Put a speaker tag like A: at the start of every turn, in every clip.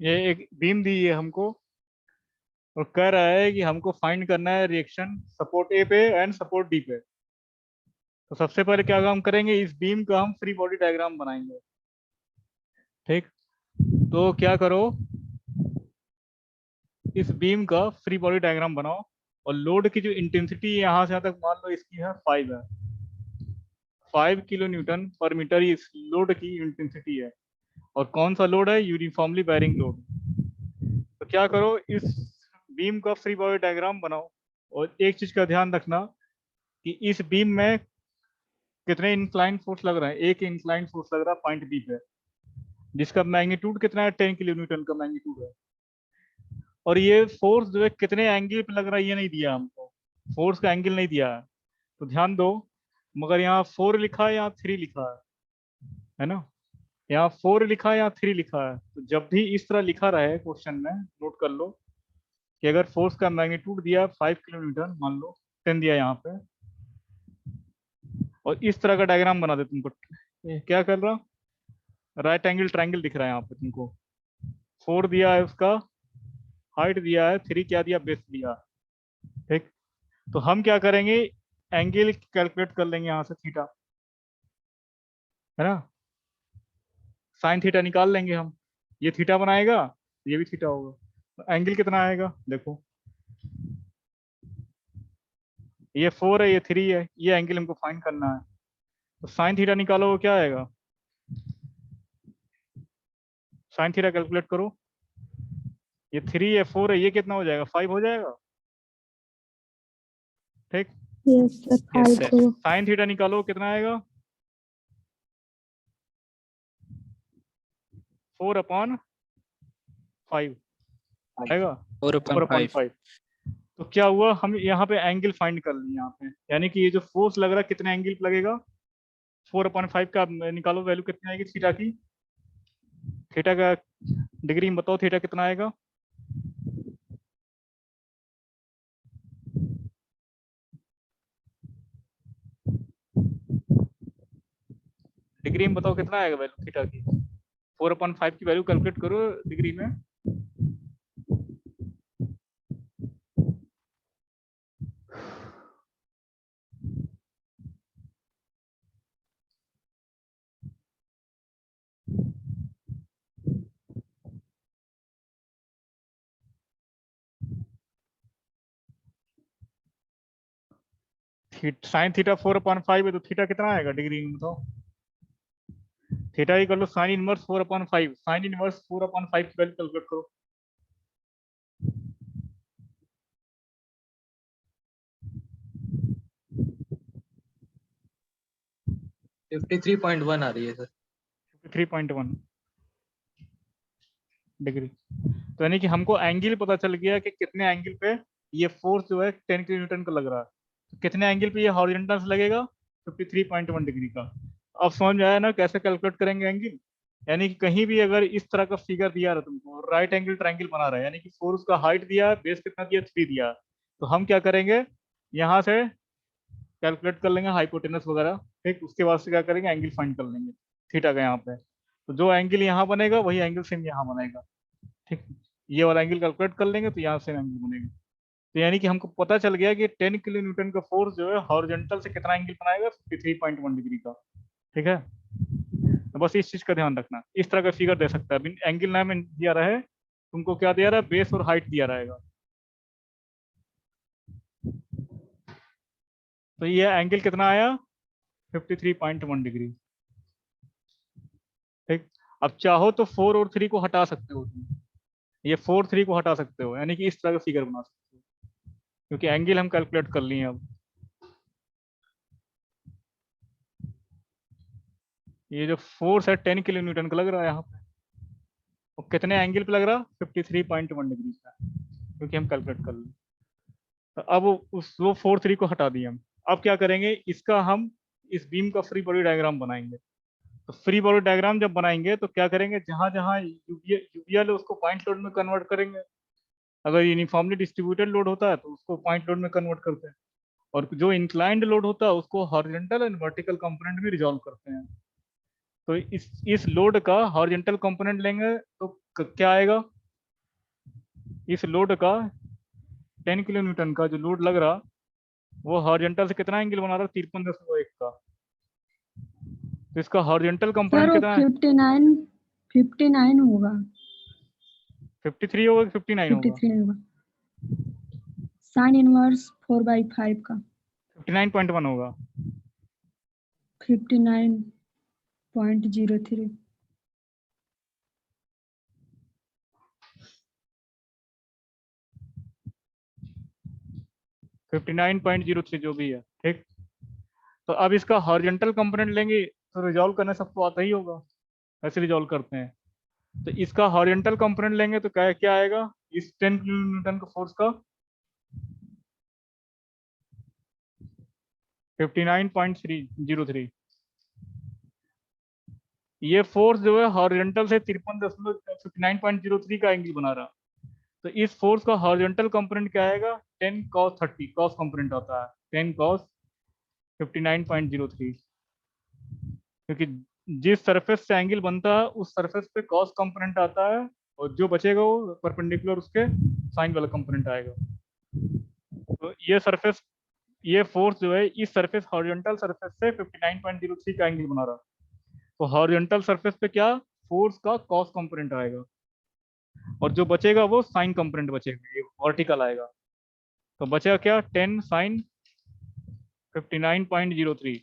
A: ये एक बीम दी है हमको और कह रहा है कि हमको फाइंड करना है रिएक्शन सपोर्ट ए पे एंड सपोर्ट डी पे। तो सबसे पहले क्या काम करेंगे, इस बीम का हम फ्री बॉडी डायग्राम बनाएंगे। ठीक, तो क्या करो, इस बीम का फ्री बॉडी डायग्राम बनाओ और लोड की जो इंटेंसिटी यहाँ से यहाँ तक मान लो इसकी है 5 है, 5 kN पर मीटर इस लोड की इंटेंसिटी है। और कौन सा लोड है, यूनिफॉर्मली बेयरिंग लोड। तो क्या करो, इस बीम का फ्री बॉडी डायग्राम बनाओ और एक चीज का ध्यान रखना कि इस बीम में कितने इंक्लाइन फोर्स लग रहा है। एक इंक्लाइन फोर्स लग रहा है पॉइंट बी पे, जिसका मैग्नीट्यूड कितना है, 10 kN का मैग्नीट्यूड है। और ये फोर्स जो है कितने एंगल पे लग रहा है ये नहीं दिया हमको, फोर्स का एंगल नहीं दिया है। तो ध्यान दो, मगर यहाँ 4 लिखा है, यहाँ 3 लिखा है ना, यहाँ 4 लिखा है, यहाँ 3 लिखा है। तो जब भी इस तरह लिखा रहे क्वेश्चन में, नोट कर लो कि अगर फोर्स का मैग्नीट्यूड दिया 5 kN, मान लो 10 दिया यहाँ पे, और इस तरह का डायग्राम बना दे तुमको, क्या कर रहा, राइट एंगल ट्रायंगल दिख रहा है यहाँ पे तुमको। 4 दिया है, उसका हाइट दिया है, 3 क्या दिया, बेस दिया। ठीक, तो हम क्या करेंगे, एंगल कैलकुलेट कर लेंगे यहाँ से, थीटा है ना, साइन थीटा निकाल लेंगे हम। ये थीटा बनाएगा, ये भी थीटा होगा, तो एंगल कितना आएगा देखो, ये 4 है, ये 3 है, ये एंगल हमको फाइंड करना है। तो साइन थीटा निकालो, वो क्या आएगा, साइन थीटा कैलकुलेट करो, ये 3 है, 4 है, ये कितना हो जाएगा, 5 हो जाएगा। ठीक,
B: यस सर।
A: साइन थीटा निकालो, कितना आएगा, 4/5 आएगा, 4/5। तो क्या हुआ, हम यहाँ पे एंगल फाइंड कर लिए यहाँ पे, यानी कि ये जो फोर्स लग रहा है कितने एंगल पे लगेगा, 4/5 का निकालो वैल्यू कितनी आएगी थीटा की, थीटा का डिग्री में बताओ, थीटा कितना आएगा, डिग्री में बताओ कितना आएगा वैल्यू थीटा की, 4/5 की वैल्यू कैलकुलेट करो डिग्री में। साइन थीटा 4/5 है, तो थीटा कितना आएगा डिग्री में बताओ, थीटा ही कर लो साइन इनवर्स 4/5, साइन इनवर्स 4/5 की वैल्यू कैलकुलेट करो।
C: 53.1 आ रही है सर,
A: 53.1 डिग्री। तो यानी कि हमको एंगल पता चल गया कि कितने एंगल पे ये फोर्स जो है 10 kN का लग रहा है, तो कितने एंगल पे ये हॉरिजॉन्टल से लगेगा, 53.1 डिग्री का। अब समझ में आया ना कैसे कैलकुलेट करेंगे एंगल। यानी कि कहीं भी अगर इस तरह का फिगर दिया रहा तुमको, राइट एंगल ट्रायंगल बना रहा है, यानी कि फोर्स का हाइट दिया है, बेस कितना दिया, 3 दिया, तो हम क्या करेंगे, यहाँ से कैलकुलेट कर लेंगे हाइपोटेनस वगैरह। ठीक, उसके बाद से क्या करेंगे, एंगल फाइंड कर लेंगे थीटा का यहाँ पे। तो जो एंगल यहाँ बनेगा वही एंगल सेम यहाँ बनेगा। ठीक, ये वाला एंगल कैलकुलेट कर लेंगे तो यहाँ से एंगल बनेगा। तो यानी कि हमको पता चल गया कि 10 kN का फोर्स जो है हॉरिजॉन्टल से कितना एंगल बनाएगा, 53.1 डिग्री का। ठीक है, तो बस इस चीज का ध्यान रखना, इस तरह का फिगर दे सकता है, एंगल नाम दिया रहे, तुमको क्या दिया रहा है, बेस और हाइट दिया रहेगा। तो ये एंगल कितना आया, 53.1 डिग्री। ठीक, अब चाहो तो 4 और 3 को हटा सकते हो तुम, ये 4 3 को हटा सकते हो, यानी कि इस तरह का फिगर बना सकते हो, क्योंकि एंगल हम कैलकुलेट कर लिए अब। ये जो फोर्स है 10 kN का लग रहा है यहाँ पे, और कितने एंगल पे लग रहा, 53.1 डिग्री का, क्योंकि हम कैलकुलेट कर लिए। तो अब उस वो 4 3 को हटा दिए हम। अब क्या करेंगे, इसका हम इस बीम का फ्री बॉडी डायग्राम बनाएंगे। तो फ्री बॉडी डायग्राम जब बनाएंगे तो क्या करेंगे, जहां जहां यूबीएल है उसको पॉइंट लोड में कन्वर्ट करेंगे, अगर यूनिफॉर्मली डिस्ट्रीब्यूटेड लोड होता है तो उसको पॉइंट लोड में कन्वर्ट करते हैं, और जो इंक्लाइंड लोड होता है उसको हॉरिजॉन्टल एंड वर्टिकल कंपोनेंट में रिजॉल्व करते हैं। तो इस लोड का हॉरिजॉन्टल कंपोनेंट लेंगे तो क्या आएगा, इस लोड का 10 किलो न्यूटन का जो लोड लग रहा वो हॉरिजॉन्टल से कितना एंगल बना रहा है, 53.1 का। तो इसका हॉरिजॉन्टल
B: सर
A: कंपोनेंट
B: वो
A: कितना है,
B: 59 होगा,
A: 53 होगा कि 59 होगा,
B: 53 होगा। साइन इनवर्स 4/5 का
A: 59.1 होगा।
B: 59.03।
A: 59.03 जो भी है, ठीक। तो अब इसका हॉरिजॉन्टल कंपोनेंट लेंगे तो रिजॉल्व करना सबको आता ही होगा, ऐसे रिजॉल्व करते हैं। तो इसका हॉरिजॉन्टल कंपोनेंट लेंगे तो क्या क्या आएगा, इस 10 किलो न्यूटन का फोर्स का 59.303। ये फोर्स जो है हॉरिजॉन्टल से 53.59.03 का एंगल बना रहा। तो इस फोर्स का हॉरिजॉन्टल कंपोनेंट क्या आएगा, 10 cos 30, कॉस कंपोनेंट आता है 10 cos 59.03, क्योंकि जिस सरफेस से एंगल बनता है उस सरफेस पे कॉस कंपोनेंट आता है, और जो बचेगा वो परपेंडिकुलर उसके साइन वाला कंपोनेंट आएगा। तो ये सरफेस, ये फोर्स जो है इस सरफेस हॉरिजॉन्टल सरफेस से 59.03 का एंगल बना रहा। तो हॉरिजॉन्टल सरफेस पे क्या, फोर्स का कॉस कंपोनेंट आएगा, और जो बचेगा वो साइन कंपोनेंट बचेगा, ये वर्टिकल आएगा। तो बचेगा क्या, 10 साइन 59.03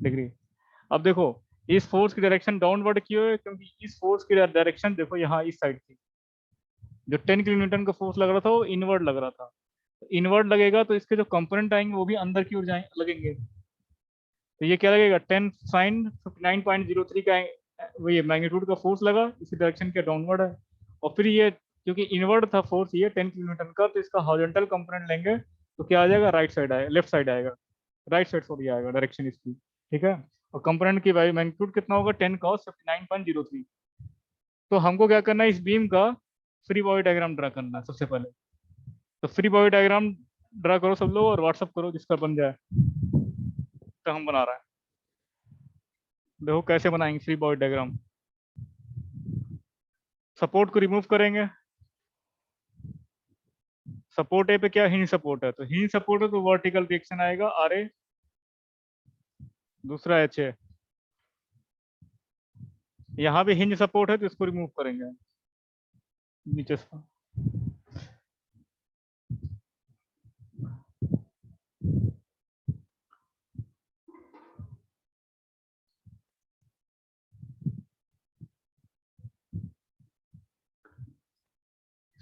A: डिग्री। अब देखो इस फोर्स की डायरेक्शन डाउनवर्ड क्यों है, क्योंकि इस फोर्स की डायरेक्शन देखो यहाँ इस साइड थी, जो 10 किलो न्यूटन का फोर्स लग रहा था वो इनवर्ड लग रहा था। इनवर्ड लगेगा तो इसके जो कंपोनेंट आएंगे वो भी अंदर की ओर जाए लगेंगे। तो ये क्या लगेगा, 10 साइन 59.03 का वो ये मैग्नीट्यूड का फोर्स लगा, इसी डायरेक्शन के डाउनवर्ड है। और फिर ये क्योंकि इनवर्ड था फोर्स ये 10 किलो न्यूटन का, तो इसका हॉरिजॉन्टल कंपोनेंट लेंगे तो क्या आ जाएगा, राइट साइड आएगा, लेफ्ट साइड आएगा, राइट साइड सॉरी आएगा डायरेक्शन इसकी, ठीक है। और कंपोनेंट की वैल्यू मैग्नीट्यूड कितना होगा, 10 cos 59.03। तो हमको क्या करना है, इस बीम का फ्री बॉडी डायग्राम ड्रा करना है सबसे पहले। तो फ्री बॉडी डायग्राम ड्रा करो सब लोग और व्हाट्सअप करो जिसका बन जाए। तो हम बना रहा है, देखो कैसे बनाएंगे फ्री बॉडी डायग्राम। सपोर्ट को रिमूव करेंगे, सपोर्ट ए पे क्या हिंज सपोर्ट है, तो हिंज सपोर्ट है तो वर्टिकल रिएक्शन आएगा आर ए, दूसरा एच ए। यहाँ भी हिंज सपोर्ट है तो इसको रिमूव करेंगे नीचे से।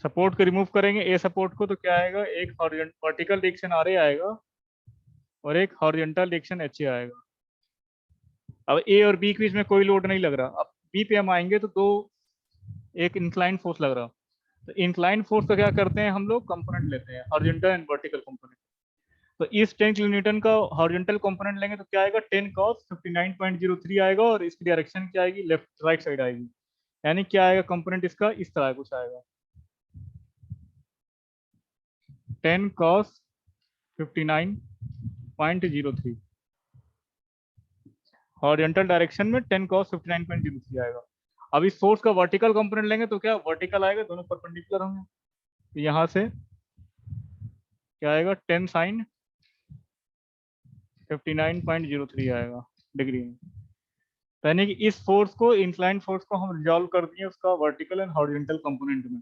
A: सपोर्ट को रिमूव करेंगे ए सपोर्ट को, तो क्या आएगा, एक वर्टिकल रिएक्शन आर ए आएगा और एक हॉरिजॉन्टल रिएक्शन एच ए आएगा। अब ए और बी के बीच में कोई लोड नहीं लग रहा, अब बी पे हम आएंगे तो दो, एक इंक्लाइन फोर्स लग रहा। तो इंक्लाइन फोर्स का क्या करते हैं हम लोग, कंपोनेंट लेते हैं हॉरिजॉन्टल एंड वर्टिकल कंपोनेंट। तो इस 10 किलो न्यूटन का हॉरिजॉन्टल कंपोनेंट लेंगे तो क्या आएगा, 10 cos 59.03 आएगा, और इसकी डायरेक्शन क्या आएगी, लेफ्ट राइट साइड आएगी। यानी क्या आएगा कंपोनेंट इसका, इस तरह कुछ आएगा, 10 cos 59.03 हॉरिजॉन्टल डायरेक्शन में 10 cos 59.03 आएगा। अब इस सोर्स का वर्टिकल कंपोनेंट लेंगे तो क्या वर्टिकल आएगा, दोनों परपेंडिकुलर होंगे। तो यहाँ से क्या आएगा, 10 साइन 59.03 आएगा डिग्री में। यानी कि इस फोर्स को, इंक्लाइन फोर्स को हम रिजॉल्व कर दिए उसका वर्टिकल एंड हॉरिजॉन्टल कंपोनेंट में।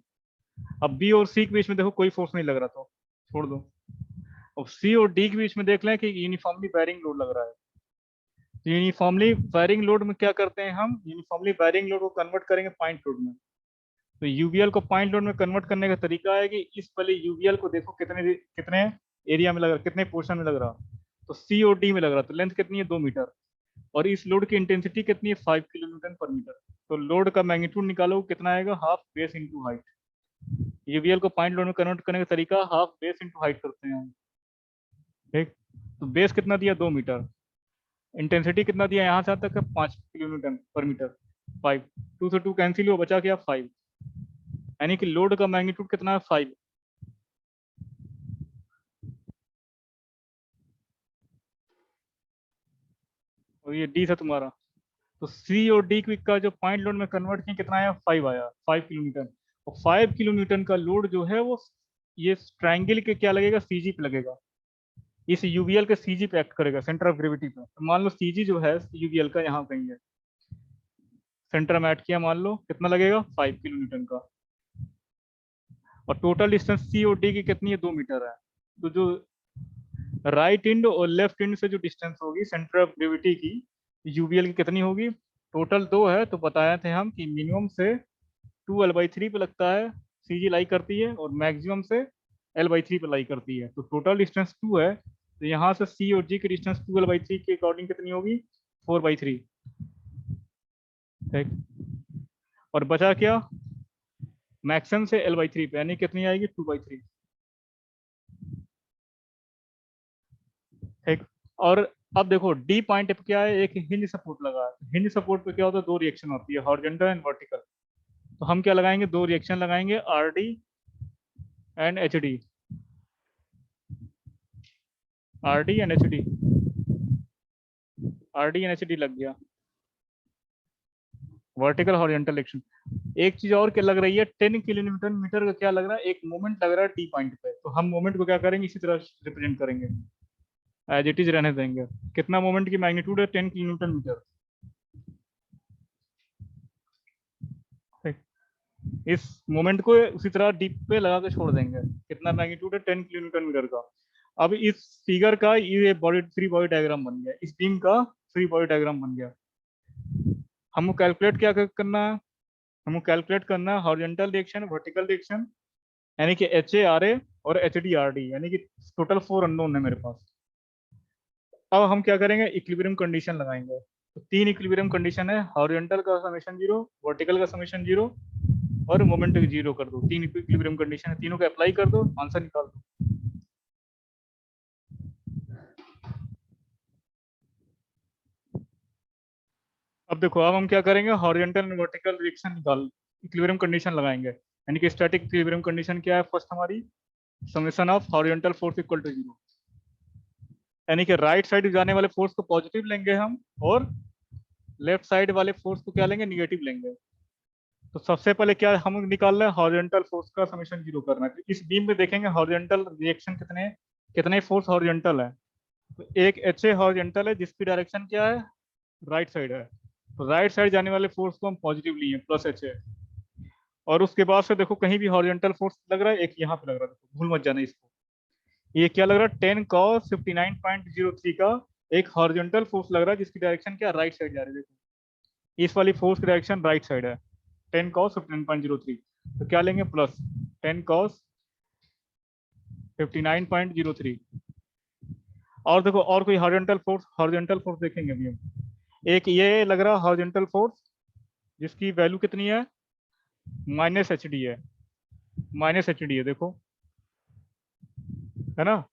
A: अब बी और सी के बीच में देखो कोई फोर्स नहीं लग रहा, तो छोड़ दो। अब सी और डी के बीच में देख लें कि यूनिफॉर्मली बैरिंग लोड लग रहा है। तो यूनिफॉर्मली बैरिंग लोड में क्या करते हैं हम, यूनिफॉर्मली बैरिंग लोड को कन्वर्ट करेंगे पॉइंट लोड में। तो यूवीएल को पॉइंट लोड में कन्वर्ट करने का तरीका है कि इस वाले यूवीएल को देखो कितने कितने एरिया में लग रहा, कितने पोर्शन में लग रहा। तो सी और डी में लग रहा, तो लेंथ कितनी है, 2 मीटर, और इस लोड की इंटेंसिटी कितनी है, 5 किलो न्यूटन पर मीटर। तो लोड का मैग्नीट्यूड निकालो कितना आएगा, half base into height. UVL को पॉइंट लोड में कन्वर्ट करने का तरीका हाफ बेस इंटू हाइट करते हैं हम, ठीक। तो बेस कितना दिया, 2 मीटर, इंटेंसिटी कितना दिया, यहाँ से तक 5 किलो न्यूटन पर मीटर, 5, 2 से 2 कैंसिल हुआ, बचा क्या 5। यानी कि लोड का मैग्नीट्यूड कितना है, 5। और ये डी था तुम्हारा। तो सी और डी क्विक का जो पॉइंट लोड में कन्वर्ट किया कितना आया, 5 आया, 5 किलोमीटर। और 5 किलोमीटर का लोड जो है वो ये ट्रायंगल के क्या लगेगा, सीजी पे लगेगा। इस यूवीएल के सीजी पे एक्ट करेगा, सेंटर ऑफ ग्रेविटी पे। तो मान लो सीजी जो है यूवीएल का यहाँ कहीं है, सेंटर में ऐड किया, मान लो कितना लगेगा, 5 किलोमीटर का। और टोटल डिस्टेंस सी और डी की कितनी है, 2 मीटर है। तो जो राइट एंड और लेफ्ट एंड से जो डिस्टेंस होगी सेंटर ऑफ ग्रेविटी की यूवीएल की कितनी होगी, टोटल 2 है। तो बताए थे हम कि मिनिमम से 2l/3 पे लगता है, सीजी लाई करती है, और मैक्सिमम से l/3 पे लाई करती है। तो टोटल डिस्टेंस 2 है, तो यहाँ से सी और जी की डिस्टेंस 2l/3 के अकॉर्डिंग कितनी होगी, 4/3। ठीक, और बचा क्या, मैक्सिमम से l/3 पे, यानी कितनी आएगी, 2/3। ठीक, और अब देखो डी पॉइंट पे क्या है, एक हिंज सपोर्ट लगा है। हिंज सपोर्ट पे क्या होता है, 2 रिएक्शन होती है, हॉरिजॉन्टल एंड वर्टिकल। तो हम क्या लगाएंगे, 2 रिएक्शन लगाएंगे, R D and H D, R D and H D, R D and H D लग गया, वर्टिकल हॉरिजॉन्टल रिएक्शन। एक चीज और क्या लग रही है, 10 किलोन्यूटन मीटर का क्या लग रहा है, एक मोमेंट लग रहा है टी पॉइंट पे। तो हम मोमेंट को क्या करेंगे, इसी तरह रिप्रेजेंट करेंगे, एज इट इज रहने देंगे। कितना मोमेंट की मैग्नीट्यूड है, 10 किलोन्यूटन मीटर। इस मोमेंट को उसी तरह डीप पे लगा के छोड़ देंगे। कितना मैग्नीट्यूड है, 10 किलोन्यूटन मीटर का। अब इस फिगर का ये बॉडी फ्री बॉडी डायग्राम बन गया, इस बीम का फ्री बॉडी डायग्राम बन गया। हमको कैलकुलेट क्या करना है, हमको कैलकुलेट करना है हॉरिजॉन्टल डायरेक्शन, वर्टिकल डायरेक्शन, यानी कि एच ए आर ए और एच डी आर डी, यानी कि टोटल 4 अननोन है मेरे पास। अब हम क्या करेंगे, इक्विलिब्रियम कंडीशन लगाएंगे। तो 3 इक्विलिब्रियम कंडीशन है, हॉरिजॉन्टल का समेशन 0, वर्टिकल का समेशन 0 और मोमेंट 0 कर दो। 3 इक्विलिब्रियम कंडीशन है, तीनों को अप्लाई कर दो, आंसर निकाल दो। अब देखो, अब हम क्या करेंगे, हॉरिजॉन्टल एंड वर्टिकल डायरेक्शन निकाल, इक्विलिब्रियम कंडीशन लगाएंगे। यानी कि स्टैटिक इक्विलिब्रियम कंडीशन क्या है, फर्स्ट हमारी summation of horizontal force equal to 0, यानी कि राइट साइड जाने वाले फोर्स को पॉजिटिव लेंगे हम, और लेफ्ट साइड वाले फोर्स को क्या लेंगे, निगेटिव लेंगे। तो सबसे पहले क्या हम निकाल रहे हैं, हॉरिजॉन्टल फोर्स का समेशन 0 करना है। इस बीम में देखेंगे हॉरिजॉन्टल रिएक्शन कितने कितने फोर्स हॉरिजॉन्टल है। तो एक एच ए हॉरिजॉन्टल है जिसकी डायरेक्शन क्या है, राइट साइड है। तो राइट साइड जाने वाले फोर्स को हम पॉजिटिव लिए, प्लस एच ए। और उसके बाद से देखो कहीं भी हॉरिजॉन्टल फोर्स लग रहा है, एक यहाँ पे लग रहा है, देखो भूल मत जाना इसको। ये क्या लग रहा है, 10 cos 59.03 का एक हॉरिजॉन्टल फोर्स लग रहा है, जिसकी डायरेक्शन क्या, राइट साइड जा रही है। देखो इस वाली फोर्स की डायरेक्शन राइट साइड है, 10 cos 59.03। तो क्या लेंगे, प्लस 10 cos 59.03। और देखो और कोई हॉरिजॉन्टल फोर्स देखेंगे अभी हम। एक ये लग रहा है हॉरिजॉन्टल फोर्स, जिसकी वैल्यू कितनी है, -hd है, -hd है, देखो, है ना।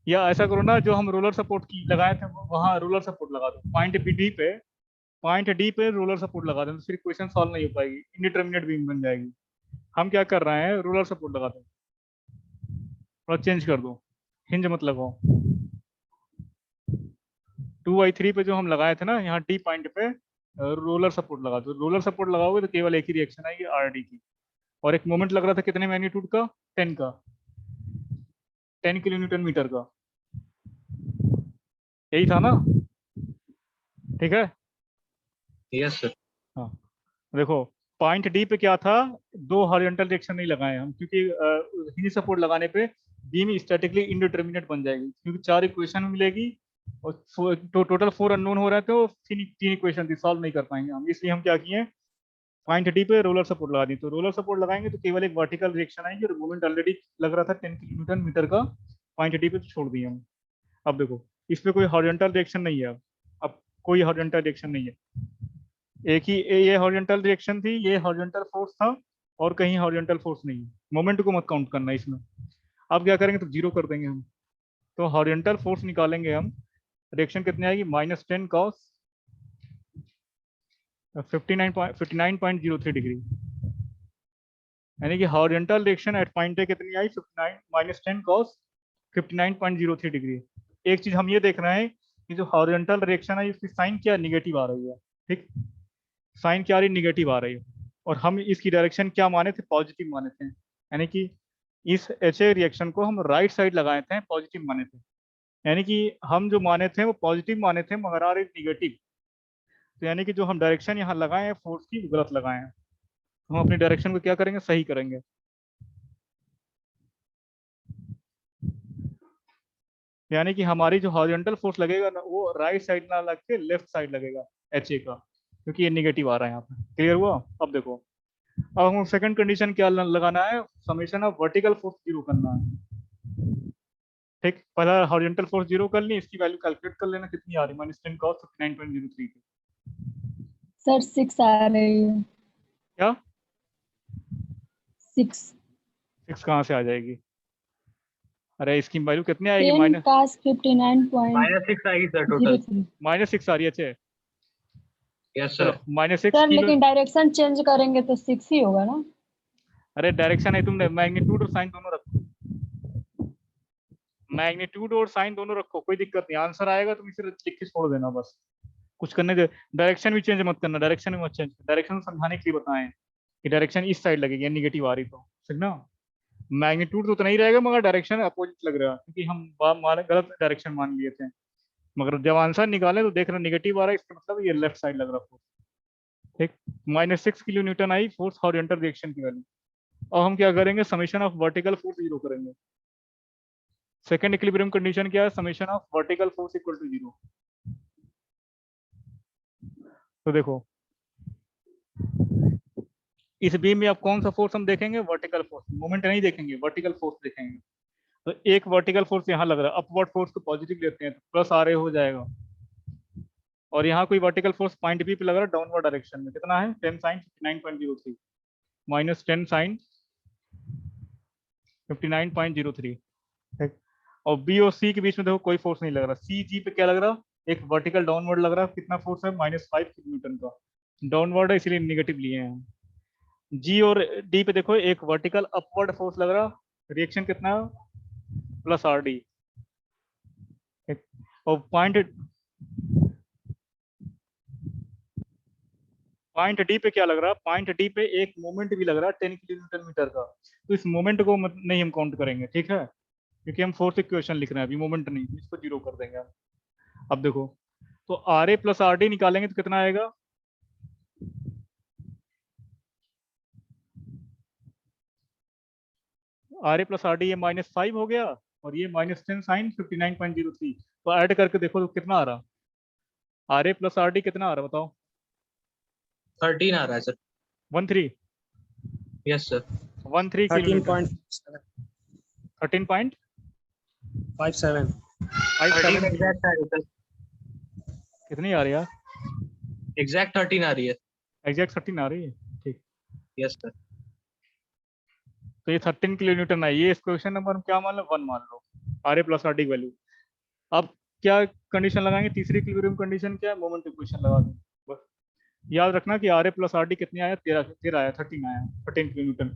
A: या ऐसा करो ना, जो हम रोलर सपोर्ट की लगाए थे वहां रोलर सपोर्ट लगा दो, पॉइंट डी पे रोलर सपोर्ट लगा दें, तो फिर क्वेश्चन सॉल्व नहीं हो पाएगी, इंडिटरमिनेट बीम बन जाएगी। हम क्या कर रहे हैं, रोलर सपोर्ट लगा दो, थोड़ा चेंज कर दो, हिंज मत लगाओ। 2/3 पे जो हम लगाए थे ना, यहाँ डी पॉइंट पे रोलर सपोर्ट लगा दो। रोलर सपोर्ट लगाओगे तो केवल एक ही रिएक्शन आएगी, आर डी की। और एक मोमेंट लग रहा था कितने मैग्नीट्यूड का, 10 का, 10 किलोन्यूटन मीटर का, यही था ना, ठीक है।
C: Yes sir.
A: हाँ, देखो पॉइंट डी पे क्या था, 2 हॉरिजॉन्टल डायरेक्शन नहीं लगाए हम, क्योंकि हिंज सपोर्ट लगाने पे बीम स्टैटिकली इंडिटरमिनेट बन जाएगी, क्योंकि 4 इक्वेशन मिलेगी और टोटल 4 अननोन हो रहे थे, तो 3 इक्वेशन थी, सॉल्व नहीं कर पाएंगे हम। इसलिए हम क्या किए, पॉइंट डी पे रोलर सपोर्ट लगा दी। तो रोलर सपोर्ट लगाएंगे तो केवल एक वर्टिकल रिएक्शन आएगी, और मोमेंट ऑलरेडी लग रहा था 10 किलोन्यूटन मीटर का, पॉइंट डी पे तो छोड़ दिए हम। अब देखो इस पे कोई हॉरिजॉन्टल रिएक्शन नहीं है, अब कोई हॉरिजॉन्टल रिएक्शन नहीं है, एक ही ये हॉरिजॉन्टल रिएक्शन थी, ये हॉरिजॉन्टल फोर्स था, और कहीं हॉरिजॉन्टल फोर्स नहीं है। मोमेंट को मत काउंट करना इसमें। अब क्या करेंगे, तो 0 कर देंगे हम। तो हॉरिजॉन्टल फोर्स निकालेंगे हम, रिएक्शन कितनी आएगी, -10 cos 59.03 डिग्री, यानी कि horizontal reaction at point A कितनी आई, -10 cos 59.03 डिग्री। एक चीज हम ये देख रहे हैं कि जो हॉरिजॉन्टल डायरेक्शन है इसकी साइन क्या निगेटिव आ रही है, ठीक, साइन क्या आ रही है निगेटिव आ रही है, और हम इसकी डायरेक्शन क्या माने थे, पॉजिटिव माने थे, यानी कि इस एच ए रिएक्शन को हम राइट साइड लगाए थे, पॉजिटिव माने थे, यानी कि हम जो माने थे वो पॉजिटिव माने थे मगर आ रही निगेटिव, तो यानी कि जो हम डायरेक्शन यहाँ लगाए हैं फोर्स की वो गलत लगाए हैं, हम अपनी डायरेक्शन को क्या करेंगे, सही करेंगे। यानी कि हमारी जो हॉरिजॉन्टल फोर्स लगेगा ना वो राइट साइड ना लग के लेफ्ट साइड लगेगा एच ए का, क्योंकि ये निगेटिव आ रहा है यहाँ पे। क्लियर हुआ? अब देखो, अब हम सेकंड कंडीशन क्या लगाना है, summation of vertical force zero करना है, ठीक। पहला हॉरिजॉन्टल फोर्स जीरो कर ली, इसकी वैल्यू कैलकुलेट कर लेना कितनी आ रही है, -10 cos 59.03
B: सर 6 आ रही है।
A: क्या
B: 6
A: 6 कहाँ से आ जाएगी, अरे इसकी वैल्यू कितनी आएगी,
B: 10 cos 59.03
C: -6 आएगी सर टोटल।
A: -6 आ रही है, अच्छा
C: यस
A: चलो
C: सर।
A: -6
B: सर
A: किलो,
B: लेकिन डायरेक्शन चेंज करेंगे तो 6 ही होगा ना।
A: अरे डायरेक्शन है, तुमने मैग्नीट्यूड और साइन दोनों रखो, मैग्नीट्यूड और साइन दोनों रखो, कोई दिक्कत नहीं, आंसर आएगा तुम इसे लिख के छोड़ देना बस, कुछ करने दे, डायरेक्शन भी चेंज मत करना, डायरेक्शन भी मत चेंज, डायरेक्शन समझाने के लिए बताएं कि डायरेक्शन इस साइड लगेगी, निगेटिव आ रही तो ठीक ना, मैग्नीट्यूड तो उतना ही रहेगा मगर डायरेक्शन अपोजिट लग रहा है, क्योंकि हम गलत डायरेक्शन मान लिए थे, मगर जब आंसर निकाले तो देख रहे निगेटिव आ रहा है, इसका मतलब ये लेफ्ट साइड लग रहा है, ठीक। -6 kilo newton I force horizontal reaction की वैल्यू। और हम क्या करेंगे, summation of vertical force zero करेंगे। सेकंड इक्विलिब्रियम कंडीशन क्या है, summation of vertical force equal to zero. तो देखो इस बीम में अब कौन सा फोर्स हम देखेंगे, वर्टिकल फोर्स, मोमेंट नहीं देखेंगे, वर्टिकल फोर्स देखेंगे। तो एक वर्टिकल फोर्स यहाँ लग रहा है, अपवर्ड फोर्स को पॉजिटिव लेते हैं तो प्लस आर ए हो जाएगा, और यहाँ कोई वर्टिकल फोर्स पॉइंट बी पे लग रहा है डाउनवर्ड डायरेक्शन में, कितना है 10 sin 59.03 -10 sin 59.03, ठीक। और बी और सी के बीच में देखो कोई फोर्स नहीं लग रहा, सी जी पे क्या लग रहा, एक वर्टिकल डाउनवर्ड लग रहा है, कितना फोर्स है, -5 न्यूटन का, डाउनवर्ड है इसीलिए निगेटिव लिए हैं। जी और डी पे देखो एक वर्टिकल अपवर्ड फोर्स लग रहा, रिएक्शन कितना है, प्लस आर डी, और पॉइंट डी पे क्या लग रहा है, पॉइंट डी पे एक मोमेंट भी लग रहा है 10 किलो न्यूटन मीटर का, तो इस मोमेंट को नहीं हम काउंट करेंगे, ठीक है, क्योंकि हम फोर्थ इक्वेशन लिख रहे हैं अभी, मोमेंट नहीं, इसको जीरो कर देंगे हम। अब देखो, तो R A plus R D निकालेंगे तो कितना आएगा, R A plus R D ये -5 हो गया, और ये -10 sin 59.03, तो ऐड करके देखो तो कितना आ रहा, R A plus R D कितना आ रहा बताओ,
C: 13 आ रहा है sir.
A: 13
C: yes sir.
A: 13 kilo newton, 13.57
C: 13 exact आ रही है सर।
A: कितनी आ रही है,
C: एग्जैक्ट 13 आ रही है।
A: एग्जैक्ट 13 आ रही है, ठीक।
C: Yes sir.
A: तो ये 13 किलो न्यूटन है, ये इस क्वेश्चन नंबर क्या मान लो 1 मान लो, R A plus R D value. अब क्या कंडीशन लगाएंगे, तीसरी इक्विलिब्रियम कंडीशन क्या है, मोमेंट इक्वेशन लगा दें बस। याद रखना कि R A plus R D कितनी आया, 13 आया, 13 आया, 13 किलो न्यूटन।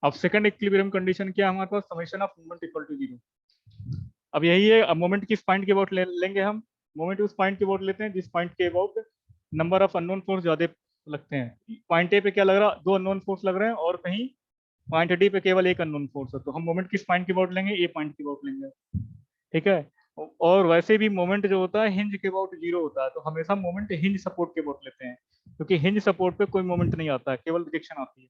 A: अब सेकंड इक्विलिब्रियम कंडीशन क्या है हमारे पास, summation of moment equal to zero. अब यही है, अब मोमेंट किस पॉइंट के अबाउट लेंगे हम, मोमेंट उस पॉइंट के अबाउट लेते हैं जिस पॉइंट के about number of unknown force ज्यादा लगते हैं। पॉइंट ए पे क्या लग रहा, 2 अननोन फोर्स लग रहे हैं, और कहीं पॉइंट डी पे केवल एक अननोन फोर्स है, तो हम मोमेंट किस पॉइंट के अबाउट लेंगे, ए पॉइंट के अबाउट लेंगे, ठीक है। और वैसे भी मोमेंट जो होता है हिंज के अबाउट जीरो होता है, तो हमेशा मोमेंट हिंज सपोर्ट के अबाउट लेते हैं, क्योंकि हिंज सपोर्ट पे कोई मोमेंट नहीं आता है, केवल रिजेक्शन आती है।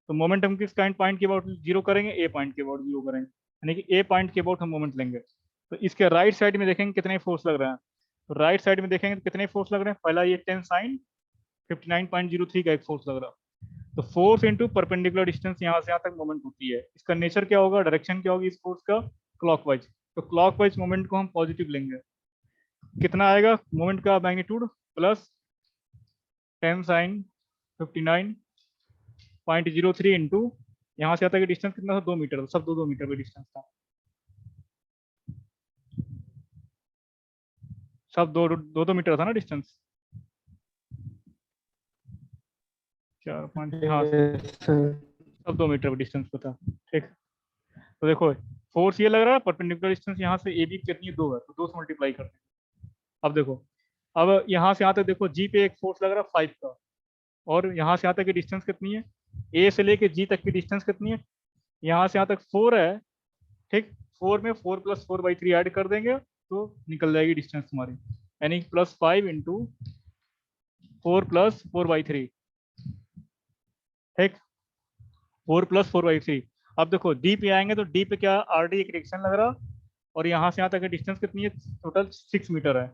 A: तो मोमेंट हम किस काइंड पॉइंट के अबाउट जीरो करेंगे, ए पॉइंट के अबाउट जीरो करेंगे, यानी कि ए पॉइंट के अबाउट हम मोमेंट लेंगे। तो इसके राइट साइड में देखेंगे कितने फोर्स लग रहे हैं, तो राइट साइड में देखेंगे तो कितने फोर्स लग रहे हैं, पहला ये 10 sin 59.03 का एक फोर्स लग रहा है, तो फोर्स इंटू परपेंडिकुलर डिस्टेंस, यहाँ से यहाँ तक मोमेंट होती है, इसका नेचर क्या होगा, डायरेक्शन क्या होगी इस फोर्स का, क्लॉकवाइज, तो क्लॉकवाइज मोमेंट को हम पॉजिटिव लेंगे, कितना आएगा मोमेंट का मैग्नीट्यूड, प्लस 10 sin 59.03 इंटू यहाँ से आता है डिस्टेंस कितना था, 2 मीटर, सब 2 मीटर का डिस्टेंस था, सब दो मीटर था ना डिस्टेंस, 4 5 हाँ सब 2 मीटर का डिस्टेंस पे था, ठीक। तो देखो फोर्स ये लग रहा है, परपेंडिकुलर डिस्टेंस यहाँ से ए बी कितनी है, 2 है, तो 2 से मल्टीप्लाई करते हैं। अब देखो, अब यहाँ से यहाँ तक देखो जी पे एक फोर्स लग रहा है 5 का, और यहाँ से यहाँ तक की डिस्टेंस कितनी है, ए से लेके जी तक की डिस्टेंस कितनी है, यहाँ से यहाँ तक 4 है, ठीक। 4 में 4 + 4/3 ऐड कर देंगे तो निकल जाएगी डिस्टेंस हमारी, यानी +5 × 4 + 4/3, ठीक, 4 + 4/3। अब देखो डी पे आएंगे तो डी पे क्या, आर डी एक रिएक्शन लग रहा, और यहाँ से यहाँ तक डिस्टेंस कितनी है, टोटल 6 मीटर है,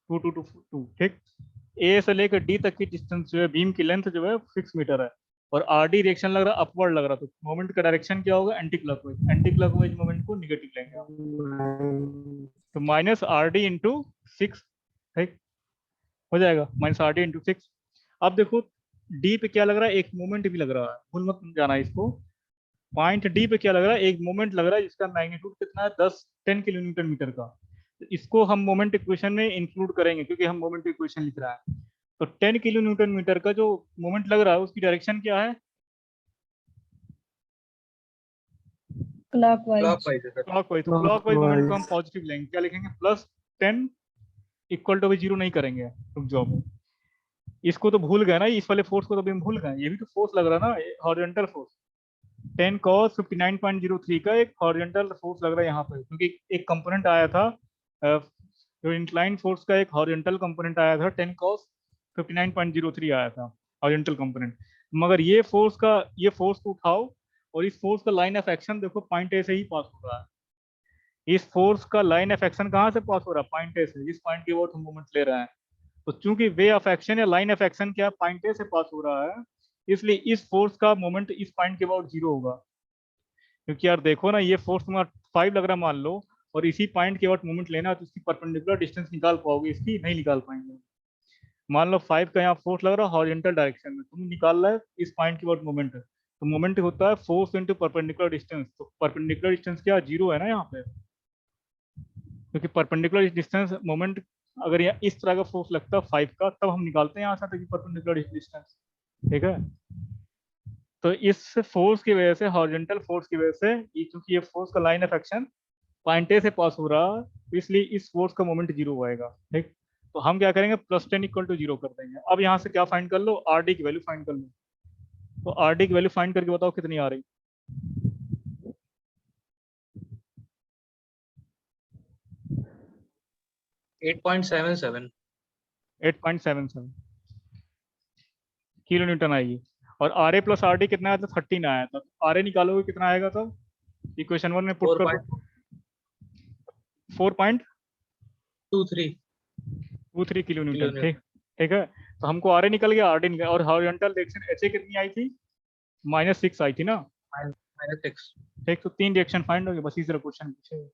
A: 2 2 2 2, ठीक। ए से लेकर डी तक की डिस्टेंस जो है, बीम की लेंथ जो है 6 मीटर है, और आर डी रिएक्शन लग रहा अपवर्ड लग रहा, तो मोमेंट का डायरेक्शन क्या होगा, anti clockwise. Anti clockwise moment को निगेटिव लेंगे आप, तो -RD × 6, ठीक हो जाएगा, -RD × 6। अब देखो डी पे क्या लग रहा है, एक मोमेंट भी लग रहा है, भूल मत जाना इसको। पॉइंट डी पे क्या लग रहा है, एक मोमेंट लग रहा है जिसका मैग्नीट्यूड कितना है, 10 किलोन्यूटन मीटर का। तो इसको हम मोमेंट इक्वेशन में इंक्लूड करेंगे, क्योंकि हम मोमेंट इक्वेशन लिख रहा है। तो 10 किलोन्यूटन मीटर का जो मोमेंट लग रहा है उसकी डायरेक्शन क्या है,
B: क्लॉकवाइज।
C: क्लॉकवाइज है सर।
A: क्लॉकवाइज। तो क्लॉकवाइज मोमेंट को हम पॉजिटिव लेंगे, क्या लिखेंगे, +10 = अभी 0 नहीं करेंगे, रुक जाओ, इसको तो भूल गए ना, इस वाले फोर्स को तो अभी हम भूल गए, ये भी तो फोर्स लग रहा है ना, हॉरिजॉन्टल फोर्स। 10 cos 59.03 का एक हॉरिजॉन्टल फोर्स लग रहा है यहाँ पे, क्योंकि एक कंपोनेंट आया था, जो इंक्लाइन फोर्स का एक हॉरिजॉन्टल कंपोनेंट आया था, 10 cos 59.03 आया था हॉरिजॉन्टल कंपोनेंट। मगर ये फोर्स को उठाओ, और इस फोर्स का लाइन ऑफ एक्शन देखो पॉइंट ए से ही पास हो रहा है। इस फोर्स का लाइन ऑफ एक्शन कहाँ से पास हो रहा है, पॉइंट ए से, जिस पॉइंट के वो हम मोमेंट ले रहे हैं। तो चूंकि वे ऑफ एक्शन या लाइन ऑफ एक्शन क्या पॉइंट ए से पास हो रहा है, इसलिए इस फोर्स का मोमेंट इस पॉइंट के अबाउट 0 होगा। क्योंकि यार देखो ना, ये फोर्स तुम्हारा 5 लग रहा मान लो, और इसी पॉइंट के अबाउट मोमेंट लेना है, तो इसकी परपेंडिकुलर डिस्टेंस निकाल पाओगे, इसकी नहीं निकाल पाएंगे। मान लो 5 का यहाँ फोर्स लग रहा है हॉरिजॉन्टल डायरेक्शन में, तुम निकाल रहा है इस पॉइंट के अबाउट मोमेंट है, तो मोमेंट होता है फोर्स × परपेंडिकुलर डिस्टेंस। तो परपेंडिकुलर डिस्टेंस क्या 0 है ना यहाँ पे, क्योंकि परपेंडिकुलर डिस्टेंस मोमेंट अगर यहाँ इस तरह का फोर्स लगता है 5 का, तब हम निकालते हैं यहाँ से परपेंडिकुलर डिस्टेंस, ठीक है। तो इस फोर्स की वजह से, हॉरिजॉन्टल फोर्स की वजह से, क्योंकि ये फोर्स का line of action point A से पास हो रहा, इसलिए इस फोर्स का मोमेंट 0 आएगा, ठीक। तो हम क्या करेंगे, +10 = 0 कर देंगे। अब यहाँ से क्या फाइंड कर लो, आर डी की वैल्यू फाइंड कर लो। तो आर डी की वैल्यू फाइंड करके बताओ कितनी आ रही,
C: 8.77
A: 8.77 किलो न्यूटन आएगी। और R A plus R D कितना आया था, 13 आया था। आर ए निकालोगे कितना आएगा, तो इक्वेशन 1 में पुट कर दो, 4.23 किलो न्यूटन, ठीक, ठीक है। तो हमको आर ए निकल गया, आर डी निकल, और हॉरिजॉन्टल डायरेक्शन एच ए कितनी आई थी, -6 आई थी ना,
C: -6।
A: ठीक। तो 3 रिएक्शन फाइंड हो गए, बस इस तरह क्वेश्चन पूछे।